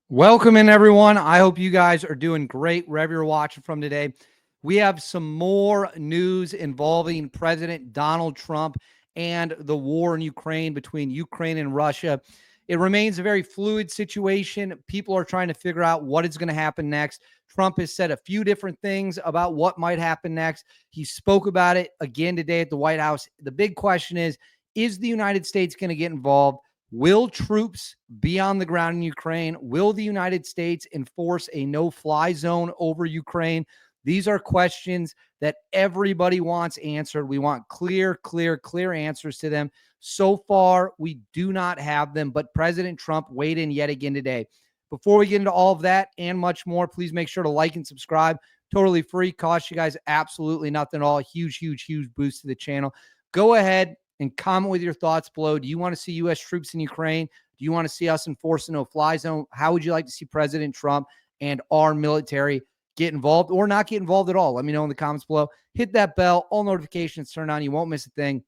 Welcome in, everyone. I hope you guys are doing great wherever you're watching from today. We have some more news involving President Donald Trump and the war in Ukraine between Ukraine and Russia. It remains a very fluid situation. People are trying to figure out what is going to happen next. Trump has said a few different things about what might happen next. He spoke about it again today at the White House. The big question is the United States going to get involved? Will troops be on the ground in Ukraine? Will the United States enforce a no-fly zone over Ukraine? These are questions that everybody wants answered. We want clear answers to them. So far, we do not have them, but President Trump weighed in yet again today. Before we get into all of that and much more, please make sure to like and subscribe. Totally free. Cost you guys absolutely nothing at all. Huge boost to the channel. Go ahead and comment with your thoughts below. Do you want to see U.S. troops in Ukraine? Do you want to see us enforce a no-fly zone? How would you like to see President Trump and our military get involved or not get involved at all? Let me know in the comments below. Hit that bell. All notifications turned on. You won't miss a thing.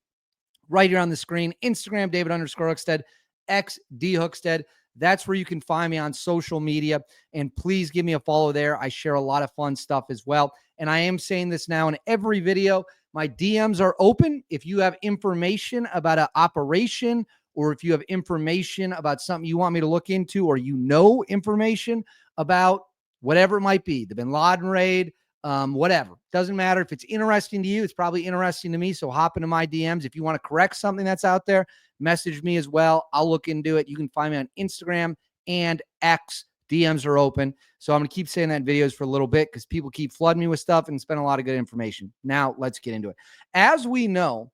Right here on the screen, Instagram, David_Hookstead, X D Hookstead. That's where you can find me on social media. And please give me a follow there. I share a lot of fun stuff as well. And I am saying this now in every video. My DMs are open. If you have information about an operation, or if you have information about something you want me to look into, or information about whatever it might be, the Bin Laden raid, whatever. Doesn't matter. If it's interesting to you, it's probably interesting to me. So hop into my DMs. If you want to correct something that's out there, message me as well. I'll look into it. You can find me on Instagram and X. DMs are open. So I'm going to keep saying that in videos for a little bit because people keep flooding me with stuff and spend a lot of good information. Now let's get into it. As we know,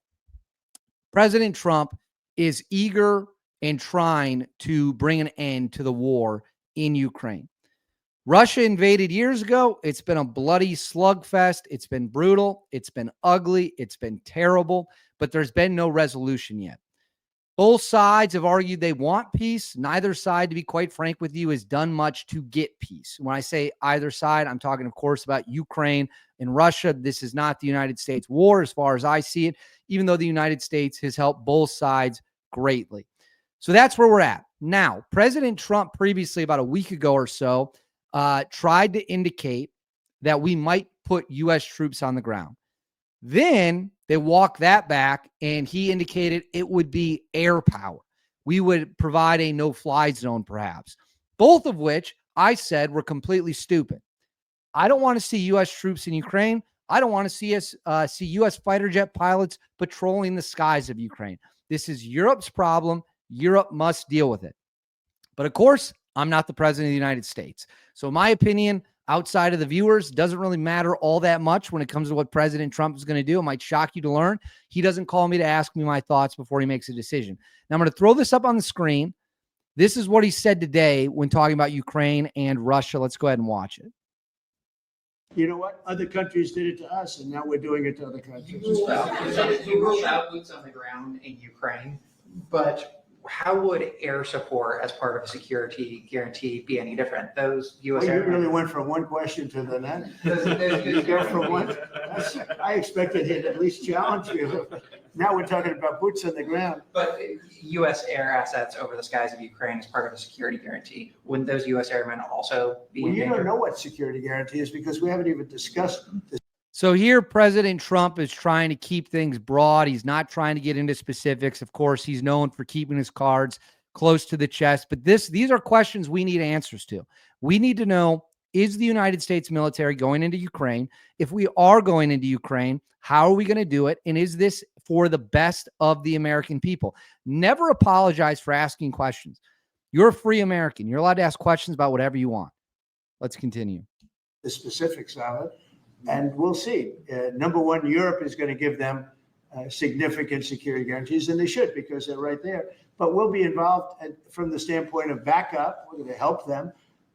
President Trump is eager and trying to bring an end to the war in Ukraine. Russia invaded years ago. It's been a bloody slugfest. It's been brutal. It's been ugly. It's been terrible, but there's been no resolution yet. Both sides have argued they want peace. Neither side, to be quite frank with you, has done much to get peace. When I say either side, I'm talking, of course, about Ukraine and Russia. This is not the United States war as far as I see it, even though the United States has helped both sides greatly. So that's where we're at. Now, President Trump previously, about a week ago or so, tried to indicate that we might put U.S. troops on the ground. Then they walked that back, and he indicated it would be air power. We would provide a no-fly zone, perhaps. Both of which I said were completely stupid. I don't want to see U.S. troops in Ukraine. I don't want to see U.S. fighter jet pilots patrolling the skies of Ukraine. This is Europe's problem. Europe must deal with it. But of course, I'm not the president of the United States. So my opinion, outside of the viewers, doesn't really matter all that much when it comes to what President Trump is going to do. It might shock you to learn. He doesn't call me to ask me my thoughts before he makes a decision. Now I'm going to throw this up on the screen. This is what he said today when talking about Ukraine and Russia. Let's go ahead and watch it. You know what? Other countries did it to us, and now we're doing it to other countries. You ruled out boots on the ground in Ukraine, but how would air support as part of a security guarantee be any different? Those U.S. Well, you really went from one question to the next. You go from one. I expected he'd at least challenge you. Now we're talking about boots on the ground. But U.S. air assets over the skies of Ukraine as part of a security guarantee. Wouldn't those U.S. airmen also be in danger? You don't know what security guarantee is because we haven't even discussed this. So here, President Trump is trying to keep things broad. He's not trying to get into specifics. Of course, he's known for keeping his cards close to the chest. But these are questions we need answers to. We need to know, is the United States military going into Ukraine? If we are going into Ukraine, how are we going to do it? And is this for the best of the American people? Never apologize for asking questions. You're a free American. You're allowed to ask questions about whatever you want. Let's continue. The specifics of it. And we'll see. Number one, Europe is going to give them significant security guarantees, and they should because they're right there. But we'll be involved from the standpoint of backup. We're going to help them.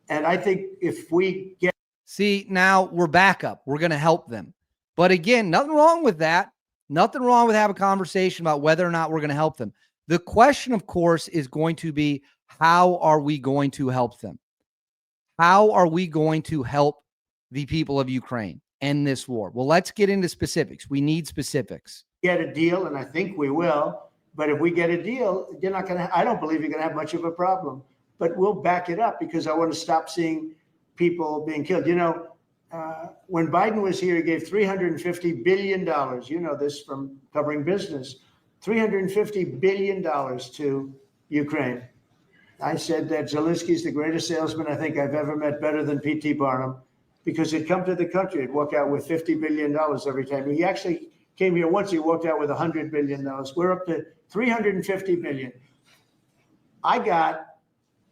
And I think if we get... See, now we're backup. We're going to help them. But again, nothing wrong with that. Nothing wrong with having a conversation about whether or not we're going to help them. The question, of course, is going to be, how are we going to help them? How are we going to help the people of Ukraine end this war? Well, let's get into specifics. We need specifics. Get a deal, and I think we will. But if we get a deal, you're not going to. I don't believe you're going to have much of a problem. but we'll back it up because I want to stop seeing people being killed. You know, when Biden was here, he gave $350 billion. You know this from covering business. $350 billion to Ukraine. I said that Zelensky's the greatest salesman I think I've ever met, better than P.T. Barnum, because he'd come to the country, he'd walk out with $50 billion every time. He actually came here once, he walked out with $100 billion. We're up to $350 billion. I got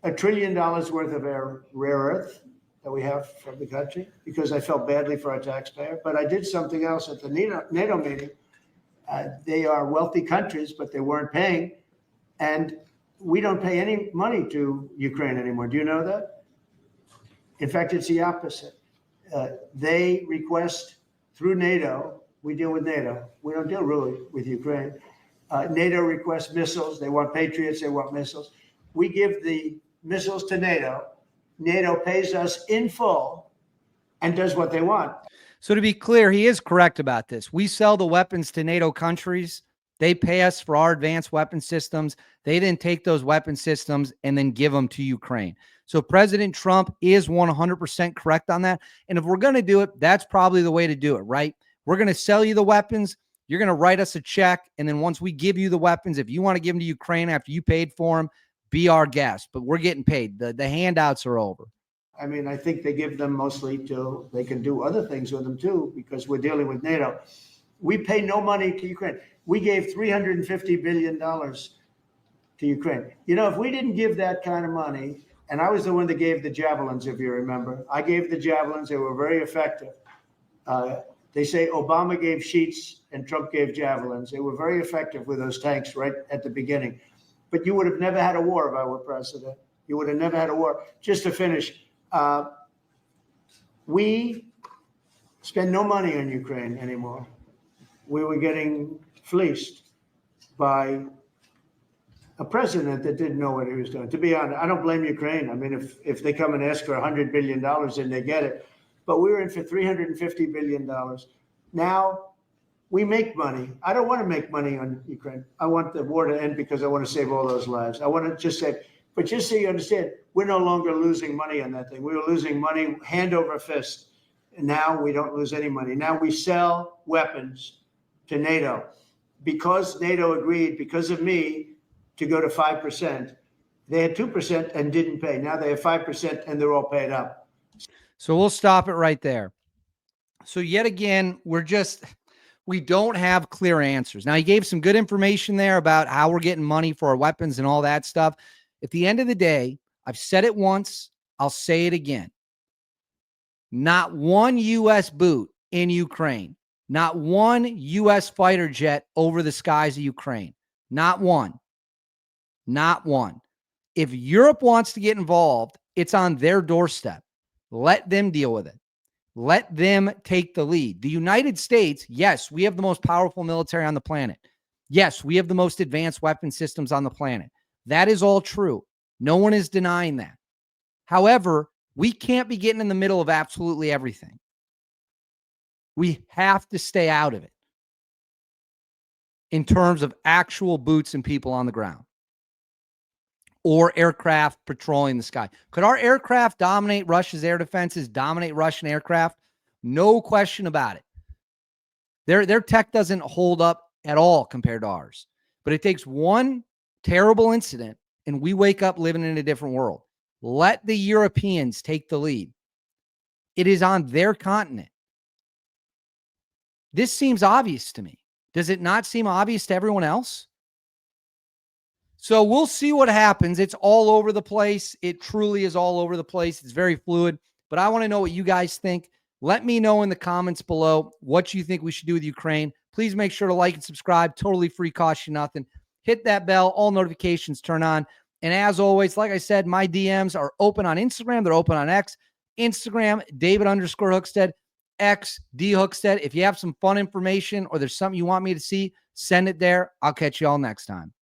$1 trillion worth of rare earth that we have from the country because I felt badly for our taxpayer. But I did something else at the NATO meeting. They are wealthy countries, but they weren't paying. And we don't pay any money to Ukraine anymore. Do you know that? In fact, it's the opposite. They request through NATO. We deal with NATO. We don't deal really with Ukraine. NATO requests missiles. They want Patriots. They want missiles. We give the missiles to NATO. NATO pays us in full and does what they want. So to be clear, he is correct about this. We sell the weapons to NATO countries. They pay us for our advanced weapon systems. They then take those weapon systems and then give them to Ukraine. So President Trump is 100% correct on that. And if we're going to do it, that's probably the way to do it, right? We're going to sell you the weapons. You're going to write us a check. And then once we give you the weapons, if you want to give them to Ukraine after you paid for them, be our guest. But we're getting paid. The handouts are over. I mean, I think they give them mostly to, they can do other things with them too, because we're dealing with NATO. We pay no money to Ukraine. We gave $350 billion to Ukraine. You know, if we didn't give that kind of money, and I was the one that gave the javelins, if you remember. I gave the javelins. They were very effective. They say Obama gave sheets and Trump gave javelins. They were very effective with those tanks right at the beginning. But you would have never had a war if I were president. You would have never had a war. Just to finish, we spend no money on Ukraine anymore. We were getting fleeced by a president that didn't know what he was doing. To be honest, I don't blame Ukraine. I mean, if they come and ask for $100 billion, then they get it. But we were in for $350 billion. Now we make money. I don't want to make money on Ukraine. I want the war to end because I want to save all those lives. I want to just say, but just so you understand, we're no longer losing money on that thing. We were losing money hand over fist. And now we don't lose any money. Now we sell weapons to NATO. Because NATO agreed, because of me, to go to 5%. They had 2% and didn't pay. Now they have 5% and they're all paid up. So we'll stop it right there. So yet again, we don't have clear answers. Now, he gave some good information there about how we're getting money for our weapons and all that stuff. At the end of the day, I've said it once, I'll say it again. Not one U.S. boot in Ukraine. Not one U.S. fighter jet over the skies of Ukraine. Not one. Not one. If Europe wants to get involved, it's on their doorstep. Let them deal with it. Let them take the lead. The United States, yes, we have the most powerful military on the planet. Yes, we have the most advanced weapon systems on the planet. That is all true. No one is denying that. However, we can't be getting in the middle of absolutely everything. We have to stay out of it in terms of actual boots and people on the ground or aircraft patrolling the sky. Could our aircraft dominate Russia's air defenses, dominate Russian aircraft? No question about it. Their tech doesn't hold up at all compared to ours. But it takes one terrible incident and we wake up living in a different world. Let the Europeans take the lead. It is on their continent. This seems obvious to me. Does it not seem obvious to everyone else? So we'll see what happens. It's all over the place. It truly is all over the place. It's very fluid, but I want to know what you guys think. Let me know in the comments below what you think we should do with Ukraine. Please make sure to like and subscribe. Totally free, cost you nothing. Hit that bell. All notifications turn on. And as always, like I said, my DMs are open on Instagram. They're open on X. Instagram, David_Hookstead. X, D Hookstead. If you have some fun information or there's something you want me to see, send it there. I'll catch you all next time.